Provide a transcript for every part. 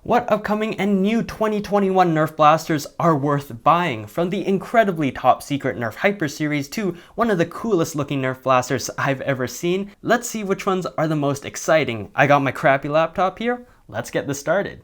What upcoming and new 2021 Nerf blasters are worth buying? From the incredibly top secret Nerf HYPER series to one of the coolest looking Nerf blasters I've ever seen, let's see which ones are the most exciting. I got my crappy laptop here, let's get this started.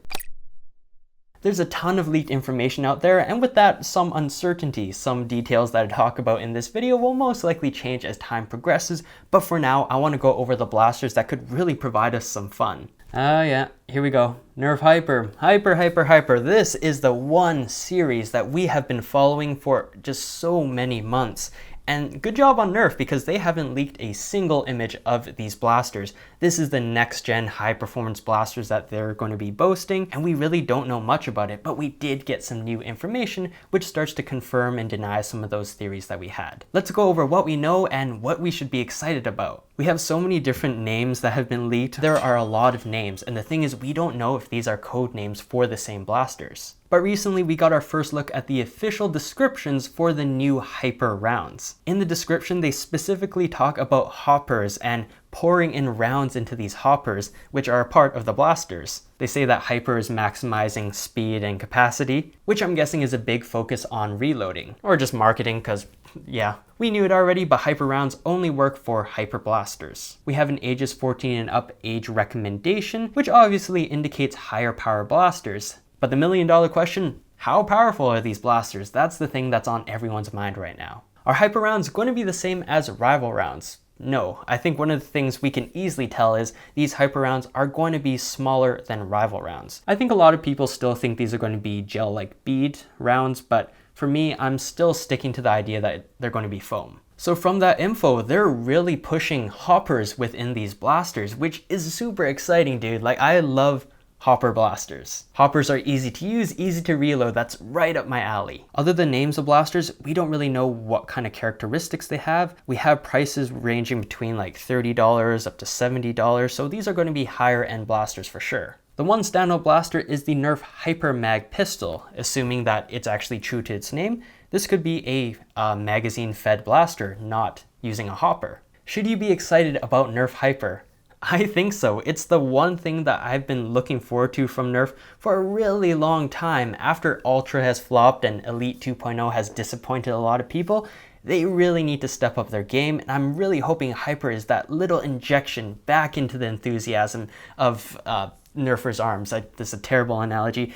There's a ton of leaked information out there, and with that, some uncertainty. Some details that I talk about in this video will most likely change as time progresses, but for now, I want to go over the blasters that could really provide us some fun. Yeah, here we go. Nerf HYPER. HYPER. This is the one series that we have been following for just so many months. And good job on Nerf, because they haven't leaked a single image of these blasters. This is the next gen high performance blasters that they're going to be boasting, and we really don't know much about it, but we did get some new information which starts to confirm and deny some of those theories that we had. Let's go over what we know and what we should be excited about. We have so many different names that have been leaked. There are a lot of names, and the thing is, we don't know if these are code names for the same blasters. But recently we got our first look at the official descriptions for the new HYPER rounds. In the description, they specifically talk about hoppers and pouring in rounds into these hoppers, which are a part of the blasters. They say that HYPER is maximizing speed and capacity, which I'm guessing is a big focus on reloading, or just marketing, because yeah, we knew it already, but HYPER rounds only work for HYPER blasters. We have an ages 14 and up age recommendation, which obviously indicates higher power blasters. But the million-dollar question, how powerful are these blasters? That's the thing that's on everyone's mind right now. Are HYPER rounds going to be the same as rival rounds? No. I think one of the things we can easily tell is these HYPER rounds are going to be smaller than rival rounds. I think a lot of people still think these are going to be gel-like bead rounds, but for me, I'm still sticking to the idea that they're going to be foam. So from that info, they're really pushing hoppers within these blasters, which is super exciting, dude. Like, I love hopper blasters. Hoppers are easy to use, easy to reload. That's right up my alley. Other than names of blasters, we don't really know what kind of characteristics they have. We have prices ranging between like $30 up to $70, so these are going to be higher end blasters for sure. The one standout blaster is the Nerf HYPER Mag pistol. Assuming that it's actually true to its name, this could be a magazine fed blaster, not using a hopper. Should you be excited about Nerf HYPER? I think so. It's the one thing that I've been looking forward to from Nerf for a really long time. After Ultra has flopped and Elite 2.0 has disappointed a lot of people, they really need to step up their game, and I'm really hoping HYPER is that little injection back into the enthusiasm of Nerfers' arms. This is a terrible analogy.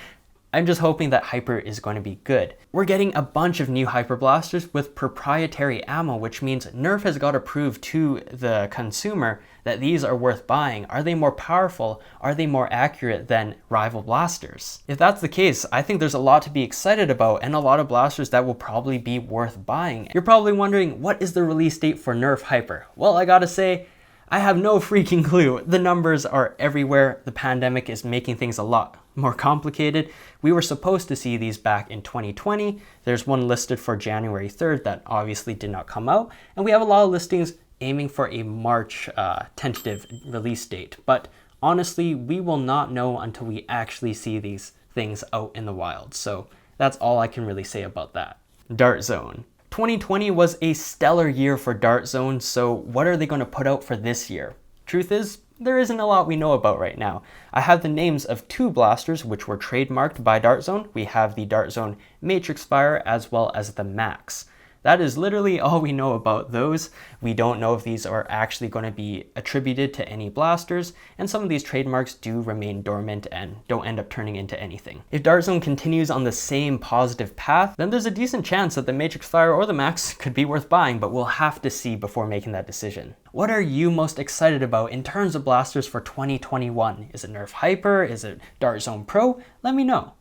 I'm just hoping that HYPER is going to be good. We're getting a bunch of new HYPER blasters with proprietary ammo, which means Nerf has got to prove to the consumer that these are worth buying. Are they more powerful? Are they more accurate than rival blasters? If that's the case, I think there's a lot to be excited about and a lot of blasters that will probably be worth buying. You're probably wondering, what is the release date for Nerf HYPER? Well, I gotta say, I have no freaking clue. The numbers are everywhere. The pandemic is making things a lot more complicated. We were supposed to see these back in 2020. There's one listed for January 3rd that obviously did not come out. And we have a lot of listings aiming for a March tentative release date. But honestly, we will not know until we actually see these things out in the wild. So that's all I can really say about that. Dart Zone. 2020 was a stellar year for Dart Zone, so what are they going to put out for this year? Truth is, there isn't a lot we know about right now. I have the names of two blasters which were trademarked by Dart Zone. We have the Dart Zone Matrix Fire as well as the Max. That is literally all we know about those. We don't know if these are actually going to be attributed to any blasters, and some of these trademarks do remain dormant and don't end up turning into anything. If Dart Zone continues on the same positive path, then there's a decent chance that the Matrix Fire or the Max could be worth buying, but we'll have to see before making that decision. What are you most excited about in terms of blasters for 2021? Is it Nerf HYPER? Is it Dart Zone Pro? Let me know.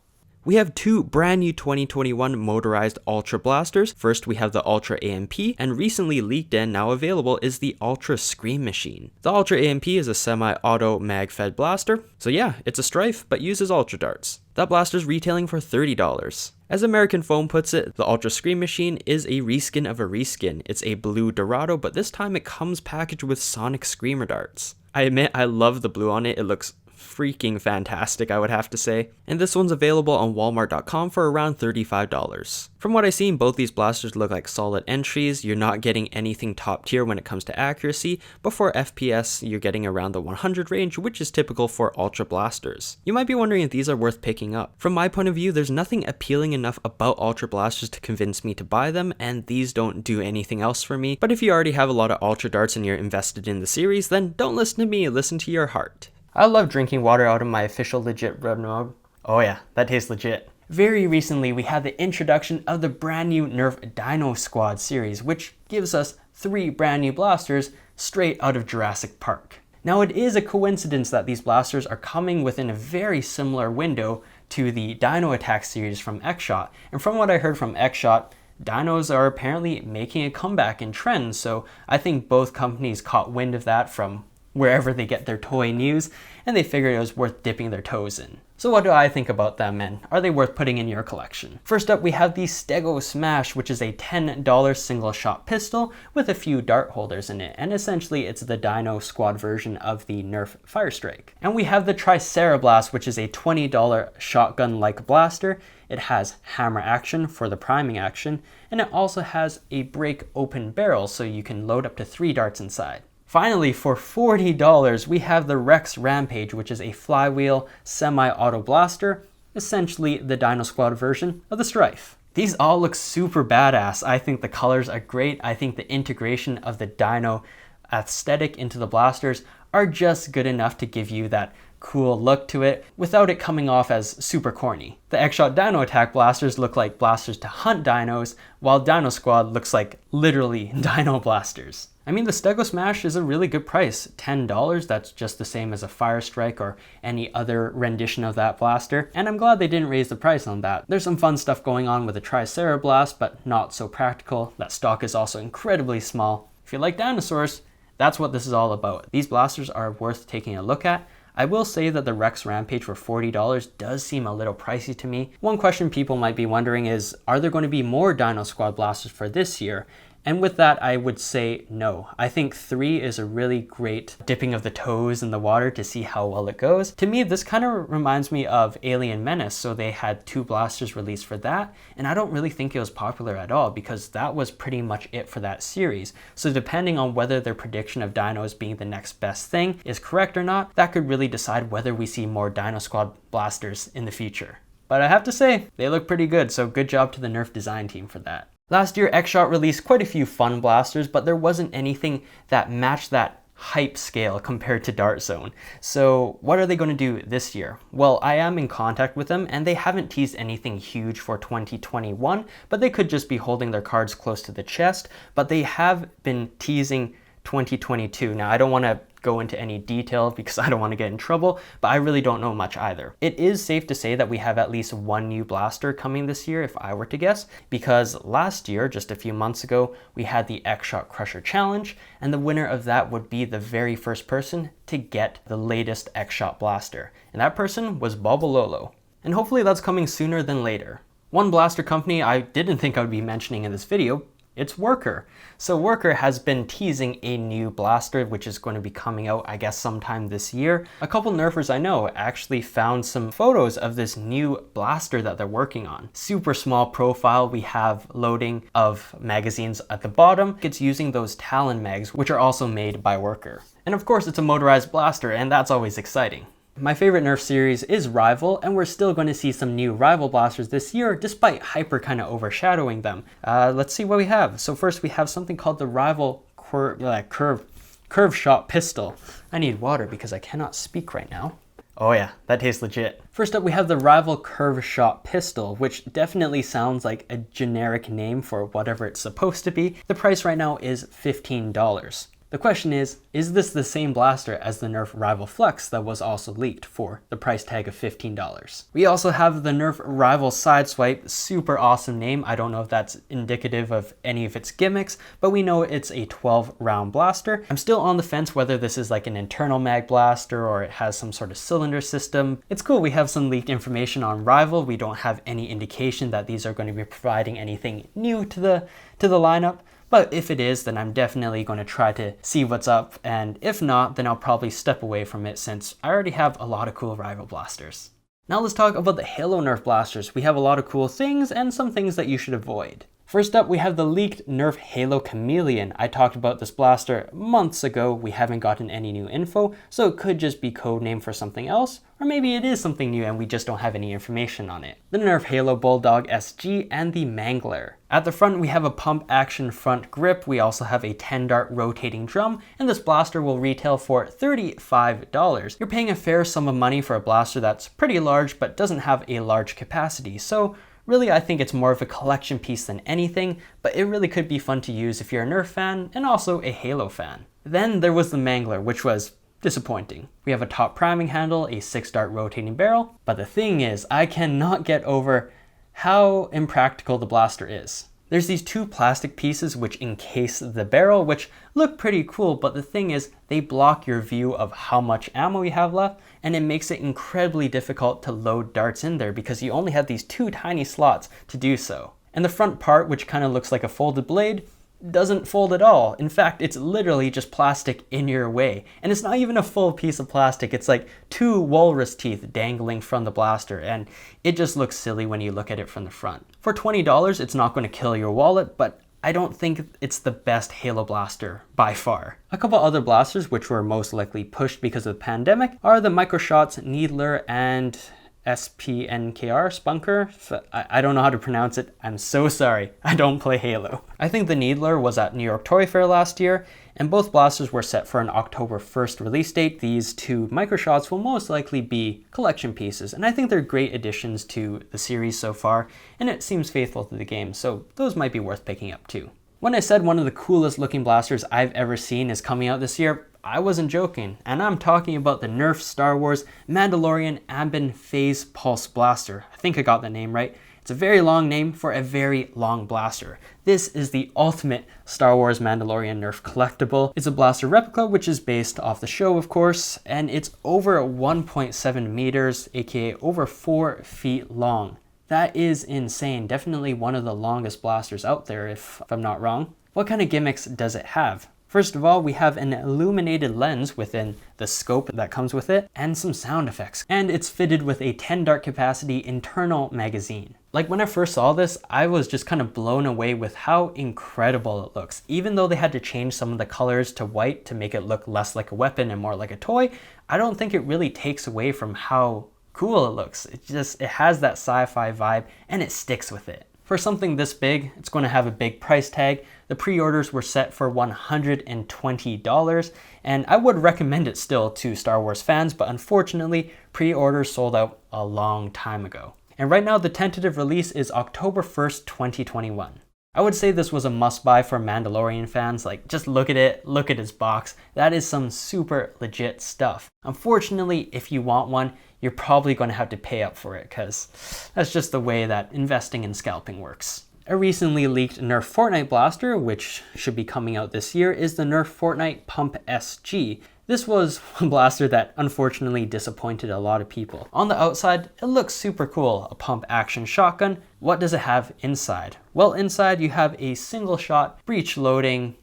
We have two brand new 2021 motorized Ultra blasters. First, we have the Ultra AMP, and recently leaked and now available is the Ultra Scream Machine. The Ultra AMP is a semi-auto mag-fed blaster, so yeah, it's a Strife, but uses Ultra darts. That blaster's retailing for $30. As American Foam puts it, the Ultra Scream Machine is a reskin of a reskin. It's a blue Dorado, but this time it comes packaged with Sonic Screamer darts. I admit I love the blue on it. It looks freaking fantastic, I would have to say. And this one's available on Walmart.com for around $35. From what I've seen, both these blasters look like solid entries. You're not getting anything top tier when it comes to accuracy, but for FPS, you're getting around the 100 range, which is typical for Ultra Blasters. You might be wondering if these are worth picking up. From my point of view, there's nothing appealing enough about Ultra Blasters to convince me to buy them, and these don't do anything else for me. But if you already have a lot of Ultra Darts and you're invested in the series, then don't listen to me, listen to your heart. I love drinking water out of my official legit red mug. Oh yeah, that tastes legit. Very recently, we had the introduction of the brand new Nerf Dinosquad series, which gives us 3 brand new blasters straight out of Jurassic Park. Now, it is a coincidence that these blasters are coming within a very similar window to the Dino Attack series from X-Shot. And from what I heard from X-Shot, dinos are apparently making a comeback in trends, so I think both companies caught wind of that from wherever they get their toy news, and they figured it was worth dipping their toes in. So what do I think about them, and are they worth putting in your collection? First up, we have the Stego-Smash, which is a $10 single shot pistol with a few dart holders in it, and essentially it's the Dinosquad version of the Nerf Firestrike. And we have the Tricera-Blast, which is a $20 shotgun-like blaster. It has hammer action for the priming action, and it also has a break open barrel, so you can load up to 3 darts inside. Finally, for $40, we have the Rex-Rampage, which is a flywheel semi-auto blaster, essentially the Dinosquad version of the Strife. These all look super badass. I think the colors are great. I think the integration of the Dino aesthetic into the blasters are just good enough to give you that cool look to it without it coming off as super corny. The X-Shot Dino Attack blasters look like blasters to hunt dinos, while Dinosquad looks like literally dino blasters. I mean, the Stego-Smash is a really good price, $10. That's just the same as a Firestrike or any other rendition of that blaster, and I'm glad they didn't raise the price on that. There's some fun stuff going on with the Tricera-Blast, but not so practical. That stock is also incredibly small. If you like dinosaurs, that's what this is all about. These blasters are worth taking a look at. I will say that the Rex-Rampage for $40 does seem a little pricey to me. One question people might be wondering is, are there going to be more Dinosquad blasters for this year? And with that, I would say no. I think 3 is a really great dipping of the toes in the water to see how well it goes. To me, this kind of reminds me of Alien Menace, so they had 2 blasters released for that, and I don't really think it was popular at all because that was pretty much it for that series. So depending on whether their prediction of dinos being the next best thing is correct or not, that could really decide whether we see more Dinosquad blasters in the future. But I have to say, they look pretty good, so good job to the Nerf design team for that. Last year, X-Shot released quite a few fun blasters, but there wasn't anything that matched that hype scale compared to Dart Zone. So what are they going to do this year? Well, I am in contact with them, and they haven't teased anything huge for 2021, but they could just be holding their cards close to the chest, but they have been teasing 2022. Now, I don't want to go into any detail because I don't want to get in trouble, but I really don't know much either. It is safe to say that we have at least 1 new blaster coming this year, if I were to guess, because last year, just a few months ago, we had the X-Shot Crusher Challenge, and the winner of that would be the very first person to get the latest X-Shot blaster, and that person was Bobololo. And hopefully that's coming sooner than later. One blaster company I didn't think I would be mentioning in this video, it's Worker. So Worker has been teasing a new blaster, which is going to be coming out, I guess, sometime this year. A couple nerfers I know actually found some photos of this new blaster that they're working on. Super small profile. We have loading of magazines at the bottom. It's using those Talon mags, which are also made by Worker. And of course, it's a motorized blaster, and that's always exciting. My favorite Nerf series is Rival, and we're still going to see some new Rival blasters this year, despite Hyper kind of overshadowing them. Let's see what we have. So first we have something called the Rival Curve Shot Pistol. I need water because I cannot speak right now. Oh yeah, that tastes legit. First up, we have the Rival Curve Shot Pistol, which definitely sounds like a generic name for whatever it's supposed to be. The price right now is $15. The question is this the same blaster as the Nerf Rival Flex that was also leaked for the price tag of $15? We also have the Nerf Rival Sideswipe, super awesome name. I don't know if that's indicative of any of its gimmicks, but we know it's a 12-round blaster. I'm still on the fence whether this is like an internal mag blaster or it has some sort of cylinder system. It's cool we have some leaked information on Rival. We don't have any indication that these are going to be providing anything new to the lineup. But if it is, then I'm definitely going to try to see what's up, and if not, then I'll probably step away from it since I already have a lot of cool rival blasters. Now let's talk about the Halo Nerf blasters. We have a lot of cool things and some things that you should avoid. First up, we have the leaked Nerf Halo Chameleon. I talked about this blaster months ago. We haven't gotten any new info, so it could just be codename for something else, or maybe it is something new and we just don't have any information on it. The Nerf Halo Bulldog SG and the Mangler. At the front, we have a pump action front grip. We also have a 10-dart rotating drum, and this blaster will retail for $35. You're paying a fair sum of money for a blaster that's pretty large but doesn't have a large capacity, so really, I think it's more of a collection piece than anything, but it really could be fun to use if you're a Nerf fan and also a Halo fan. Then there was the Mangler, which was disappointing. We have a top priming handle, a 6-dart rotating barrel, but the thing is, I cannot get over how impractical the blaster is. There's these two plastic pieces which encase the barrel, which look pretty cool, but the thing is, they block your view of how much ammo you have left, and it makes it incredibly difficult to load darts in there because you only have these two tiny slots to do so. And the front part, which kind of looks like a folded blade, doesn't fold at all. In fact, it's literally just plastic in your way. And it's not even a full piece of plastic. It's like two walrus teeth dangling from the blaster, and it just looks silly when you look at it from the front. For $20, it's not going to kill your wallet, but I don't think it's the best Halo blaster by far. A couple other blasters which were most likely pushed because of the pandemic are the Microshots Needler and SPNKR, Spunker. I don't know how to pronounce it. I'm so sorry. I don't play Halo. I think the Needler was at New York Toy Fair last year, and both blasters were set for an October 1st release date. These two Microshots will most likely be collection pieces, and I think they're great additions to the series so far, and it seems faithful to the game, so those might be worth picking up too. When I said one of the coolest looking blasters I've ever seen is coming out this year, I wasn't joking, and I'm talking about the Nerf Star Wars Mandalorian Ambin Phase Pulse Blaster. I think I got the name right. It's a very long name for a very long blaster. This is the ultimate Star Wars Mandalorian Nerf collectible. It's a blaster replica, which is based off the show, of course, and it's over 1.7 meters, aka over 4 feet long. That is insane. Definitely one of the longest blasters out there, if I'm not wrong. What kind of gimmicks does it have? First of all, we have an illuminated lens within the scope that comes with it, and some sound effects. And it's fitted with a 10-dart capacity internal magazine. Like when I first saw this, I was just kind of blown away with how incredible it looks. Even though they had to change some of the colors to white to make it look less like a weapon and more like a toy, I don't think it really takes away from how cool it looks. It has that sci-fi vibe and it sticks with it. For something this big, it's going to have a big price tag. The pre-orders were set for $120, and I would recommend it still to Star Wars fans, but unfortunately, pre-orders sold out a long time ago. And right now, the tentative release is October 1st, 2021. I would say this was a must-buy for Mandalorian fans. Like, just look at it, look at its box. That is some super legit stuff. Unfortunately, if you want one, you're probably going to have to pay up for it because that's just the way that investing in scalping works. A recently leaked Nerf Fortnite blaster, which should be coming out this year, is the Nerf Fortnite Pump SG. This was a blaster that unfortunately disappointed a lot of people. On the outside, it looks super cool, a pump action shotgun. What does it have inside? Well, inside you have a single shot breech loading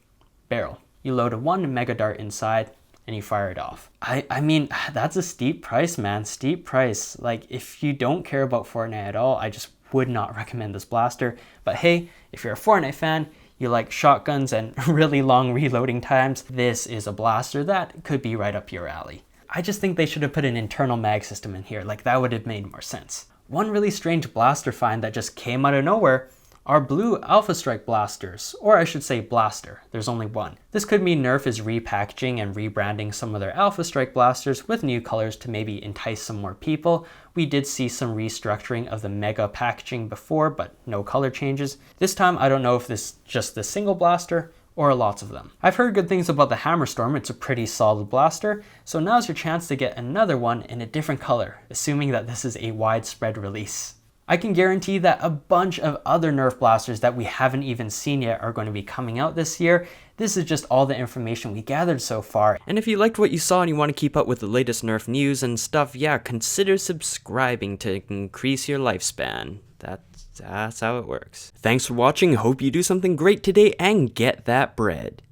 barrel. You load a 1 mega dart inside and you fire it off. I mean, that's a steep price, man, steep price. Like, if you don't care about Fortnite at all, I just would not recommend this blaster. But hey, if you're a Fortnite fan, you like shotguns and really long reloading times, this is a blaster that could be right up your alley. I just think they should have put an internal mag system in here, like that would have made more sense. One really strange blaster find that just came out of nowhere are blue Alpha Strike blasters, or I should say blaster, there's only one. This could mean Nerf is repackaging and rebranding some of their Alpha Strike blasters with new colors to maybe entice some more people. We did see some restructuring of the Mega packaging before, but no color changes. This time, I don't know if this is just the single blaster or lots of them. I've heard good things about the Hammerstorm. It's a pretty solid blaster, so now's your chance to get another one in a different color, assuming that this is a widespread release. I can guarantee that a bunch of other Nerf blasters that we haven't even seen yet are going to be coming out this year. This is just all the information we gathered so far. And if you liked what you saw and you want to keep up with the latest Nerf news and stuff, yeah, consider subscribing to increase your lifespan. That's That's how it works. Thanks for watching. Hope you do something great today and get that bread.